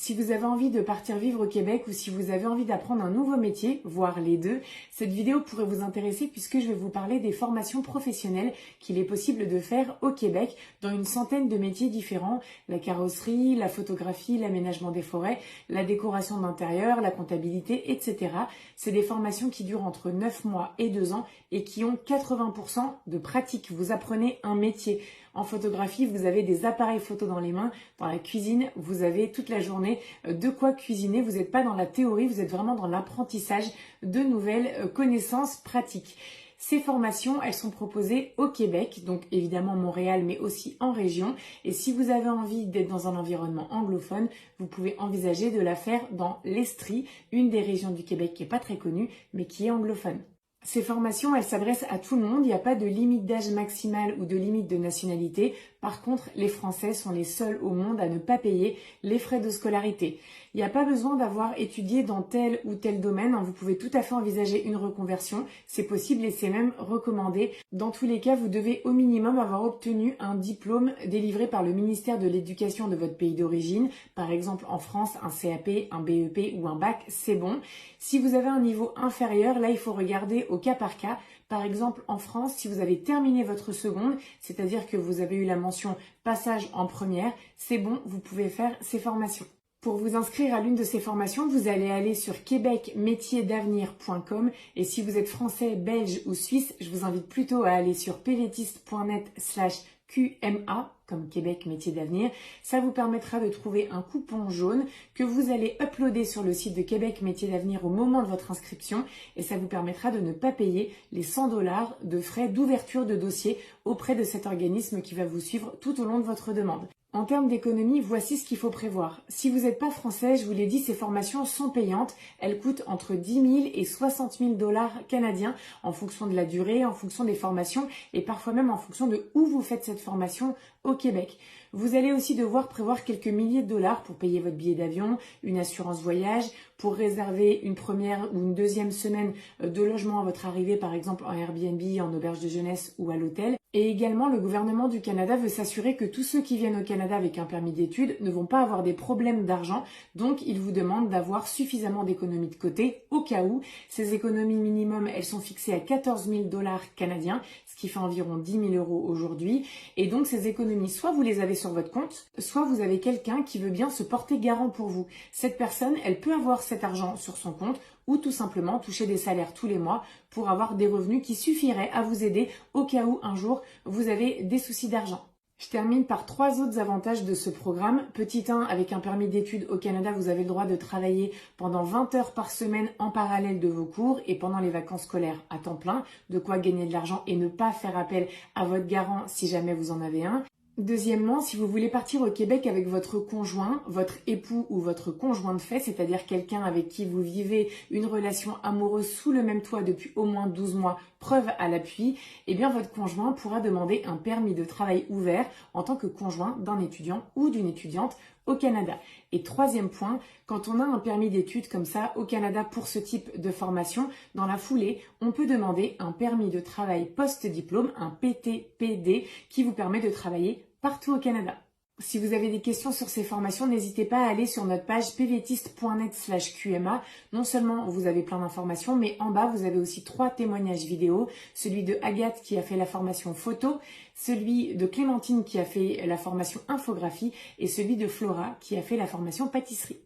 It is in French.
Si vous avez envie de partir vivre au Québec ou si vous avez envie d'apprendre un nouveau métier, voire les deux, cette vidéo pourrait vous intéresser puisque je vais vous parler des formations professionnelles qu'il est possible de faire au Québec dans une centaine de métiers différents, la carrosserie, la photographie, l'aménagement des forêts, la décoration d'intérieur, la comptabilité, etc. C'est des formations qui durent entre 9 mois et 2 ans et qui ont 80% de pratique. Vous apprenez un métier. En photographie, vous avez des appareils photo dans les mains. Dans la cuisine, vous avez toute la journée de quoi cuisiner. Vous n'êtes pas dans la théorie, vous êtes vraiment dans l'apprentissage de nouvelles connaissances pratiques. Ces formations, elles sont proposées au Québec, donc évidemment Montréal, mais aussi en région. Et si vous avez envie d'être dans un environnement anglophone, vous pouvez envisager de la faire dans l'Estrie, une des régions du Québec qui n'est pas très connue, mais qui est anglophone. Ces formations, elles s'adressent à tout le monde, il n'y a pas de limite d'âge maximale ou de limite de nationalité. Par contre, les Français sont les seuls au monde à ne pas payer les frais de scolarité. Il n'y a pas besoin d'avoir étudié dans tel ou tel domaine, vous pouvez tout à fait envisager une reconversion, c'est possible et c'est même recommandé. Dans tous les cas, vous devez au minimum avoir obtenu un diplôme délivré par le ministère de l'Éducation de votre pays d'origine. Par exemple, en France, un CAP, un BEP ou un bac, c'est bon. Si vous avez un niveau inférieur, là, il faut regarder au cas par cas. Par exemple, en France, si vous avez terminé votre seconde, c'est-à-dire que vous avez eu la mention passage en première, c'est bon, vous pouvez faire ces formations. Pour vous inscrire à l'une de ces formations, vous allez aller sur québecmétiersdavenir.com et si vous êtes français, belge ou suisse, je vous invite plutôt à aller sur pvtiste.net/QMA, comme Québec Métiers d'Avenir. Ça vous permettra de trouver un coupon jaune que vous allez uploader sur le site de Québec Métiers d'Avenir au moment de votre inscription et ça vous permettra de ne pas payer les 100$ de frais d'ouverture de dossier auprès de cet organisme qui va vous suivre tout au long de votre demande. En termes d'économie, voici ce qu'il faut prévoir. Si vous n'êtes pas français, je vous l'ai dit, ces formations sont payantes. Elles coûtent entre 10 000 et 60 000 $ canadiens en fonction de la durée, en fonction des formations et parfois même en fonction de où vous faites cette formation au Québec. Vous allez aussi devoir prévoir quelques milliers de dollars pour payer votre billet d'avion, une assurance voyage, pour réserver une première ou une deuxième semaine de logement à votre arrivée, par exemple en Airbnb, en auberge de jeunesse ou à l'hôtel. Et également, le gouvernement du Canada veut s'assurer que tous ceux qui viennent au Canada avec un permis d'études ne vont pas avoir des problèmes d'argent. Donc, il vous demande d'avoir suffisamment d'économies de côté au cas où. Ces économies minimum, elles sont fixées à 14 000 $ canadiens, ce qui fait environ 10 000 € aujourd'hui. Et donc, ces économies, soit vous les avez sur votre compte, soit vous avez quelqu'un qui veut bien se porter garant pour vous. Cette personne, elle peut avoir cet argent sur son compte ou tout simplement toucher des salaires tous les mois pour avoir des revenus qui suffiraient à vous aider au cas où un jour vous avez des soucis d'argent. Je termine par 3 autres avantages de ce programme. Petit 1, avec un permis d'études au Canada, vous avez le droit de travailler pendant 20 heures par semaine en parallèle de vos cours et pendant les vacances scolaires à temps plein, de quoi gagner de l'argent et ne pas faire appel à votre garant si jamais vous en avez un. Deuxièmement, si vous voulez partir au Québec avec votre conjoint, votre époux ou votre conjoint de fait, c'est-à-dire quelqu'un avec qui vous vivez une relation amoureuse sous le même toit depuis au moins 12 mois, preuve à l'appui, eh bien votre conjoint pourra demander un permis de travail ouvert en tant que conjoint d'un étudiant ou d'une étudiante au Canada. Et troisième point, quand on a un permis d'études comme ça au Canada pour ce type de formation, dans la foulée, on peut demander un permis de travail post-diplôme, un PTPD, qui vous permet de travailler partout au Canada. Si vous avez des questions sur ces formations, n'hésitez pas à aller sur notre page pvtiste.net/QMA. Non seulement vous avez plein d'informations, mais en bas, vous avez aussi 3 témoignages vidéo. Celui de Agathe qui a fait la formation photo, celui de Clémentine qui a fait la formation infographie et celui de Flora qui a fait la formation pâtisserie.